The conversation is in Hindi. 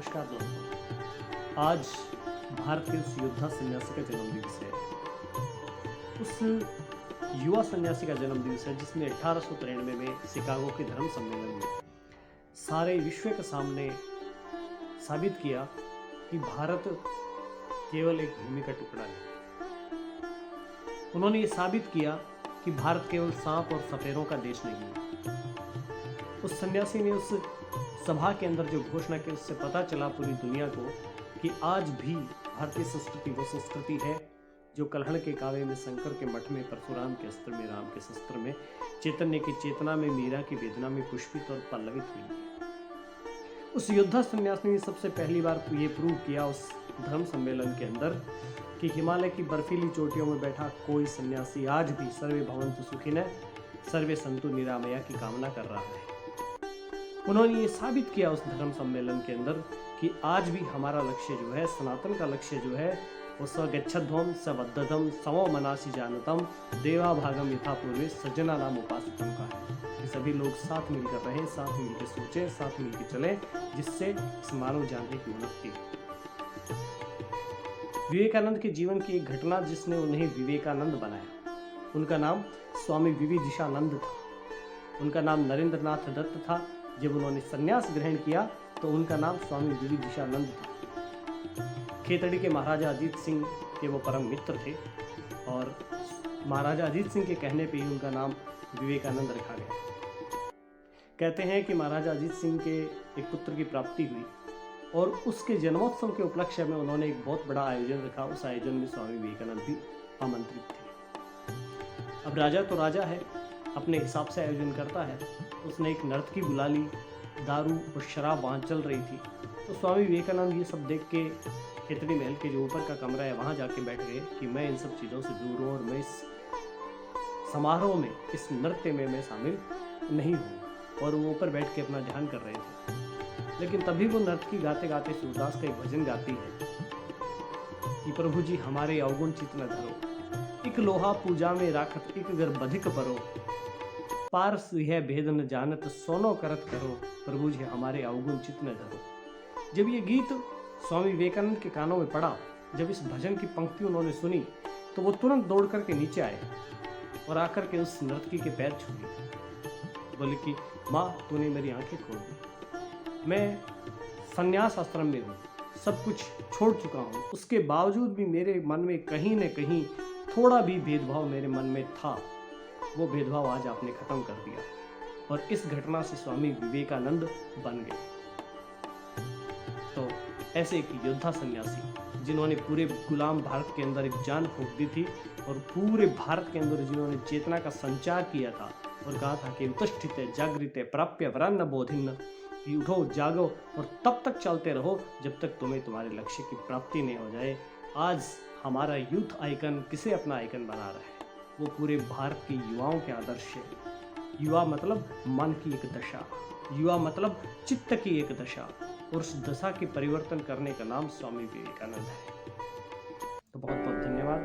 नमस्कार दोस्तों। आज भारत के उस योद्धा सन्यासी का जन्म दिवस है। उस युवा सन्यासी का जन्म दिवस है जिसने 1893 में शिकागो के धर्म सम्मेलन में सारे विश्व के सामने साबित किया कि भारत केवल एक भूमि का टुकड़ा नहीं। उन्होंने ये साबित किया कि भारत केवल सांप और सपेरों का देश नहीं है। उस सन्यासी ने उस सभा के अंदर जो घोषणा की, उससे पता चला पूरी दुनिया को कि आज भी भारतीय संस्कृति वो संस्कृति है जो कल्हड़ के काव्य में, शंकर के मठ में, परशुराम के अस्त्र में, राम के शस्त्र में, चैतन्य की चेतना में, मीरा की वेदना में पुष्पित और पल्लवित हुई है। उस योद्धा सन्यासी ने सबसे पहली बार ये प्रूव किया उस धर्म सम्मेलन के अंदर कि हिमालय की बर्फीली चोटियों में बैठा कोई सन्यासी आज भी सर्वे भवन्तु सुखिनः सर्वे सन्तु निरामया की कामना कर रहा है। उन्होंने ये साबित किया उस धर्म सम्मेलन के अंदर कि आज भी हमारा लक्ष्य जो है, सनातन का लक्ष्य जो है, वो स्वगच्छध्वम सवद्धतम समो मनासी जानतम देवा भागम यथा पूर्वे सज्जना नाम उपासितम का है कि सभी लोग साथ मिलकर रहें, साथ मिलकर सोचें, साथ मिलकर चलें, जिससे इस मानव जाति की उन्नति हो। विवेकानंद के जीवन की एक घटना जिसने उन्हें विवेकानंद बनाया, उनका नाम स्वामी विविदिशानंद था। उनका नाम नरेंद्रनाथ दत्त था। जब उन्होंने संन्यास ग्रहण किया तो उनका नाम स्वामी विविदिशानंद था। खेतड़ी के महाराजा अजीत सिंह के वो परम मित्र थे और महाराजा अजीत सिंह के कहने पे ही उनका नाम विवेकानंद रखा गया। कहते हैं कि महाराजा अजीत सिंह के एक पुत्र की प्राप्ति हुई और उसके जन्मोत्सव के उपलक्ष्य में उन्होंने एक बहुत बड़ा आयोजन रखा। उस आयोजन में स्वामी विवेकानंद भी आमंत्रित थे। अब राजा तो राजा है, अपने हिसाब से आयोजन करता है। उसने एक नर्तकी बुला ली, दारू और शराब वहाँ चल रही थी। तो स्वामी विवेकानंद ये सब देख के खेतड़ी महल के जो ऊपर का कमरा है वहाँ जाके बैठ गए कि मैं इन सब चीज़ों से दूर हूँ और मैं इस समारोह में, इस नृत्य में मैं शामिल नहीं हूँ। और वो ऊपर बैठ के अपना ध्यान कर रहे थे। लेकिन तभी वो नर्तकी गाते गाते सूरदास का एक भजन गाती है कि प्रभु जी हमारे अवगुण चित न धरो, एक लोहा पूजा में राखत एक घर बधिक परो, पारस यह भेद न जानत सोनो करत करो, प्रभु जी हमारे अवगुण चित न धरो। जब ये गीत स्वामी विवेकानंद के कानों में पड़ा, जब इस भजन की पंक्ति उन्होंने सुनी, तो वो तुरंत दौड़ करके नीचे आए और आकर के उस नर्तकी के पैर छू लिए। बोले कि माँ तूने मेरी आंखें खोल दी, मैं संन्यास आश्रम में हूँ, सब कुछ छोड़ चुका हूँ, उसके बावजूद भी मेरे मन में कहीं न कहीं थोड़ा भी भेदभाव मेरे मन में था, वो भेदभाव आज आपने खत्म कर दिया। और इस घटना से स्वामी विवेकानंद बन गए। तो ऐसे एक योद्धा सन्यासी जिन्होंने पूरे गुलाम भारत के अंदर एक जान फूंक दी थी और पूरे भारत के अंदर जिन्होंने चेतना का संचार किया था और कहा था कि उत्तिष्ठिते जागृते प्राप्य वरान्न बोधिन्न, कि उठो जागो और तब तक चलते रहो जब तक तुम्हें तुम्हारे लक्ष्य की प्राप्ति नहीं हो जाए। आज हमारा यूथ आइकन किसे अपना आइकन बना रहा है? वो पूरे भारत के युवाओं के आदर्श है। युवा मतलब मन की एक दशा, युवा मतलब चित्त की एक दशा, और उस दशा के परिवर्तन करने का नाम स्वामी विवेकानंद है। तो बहुत बहुत धन्यवाद।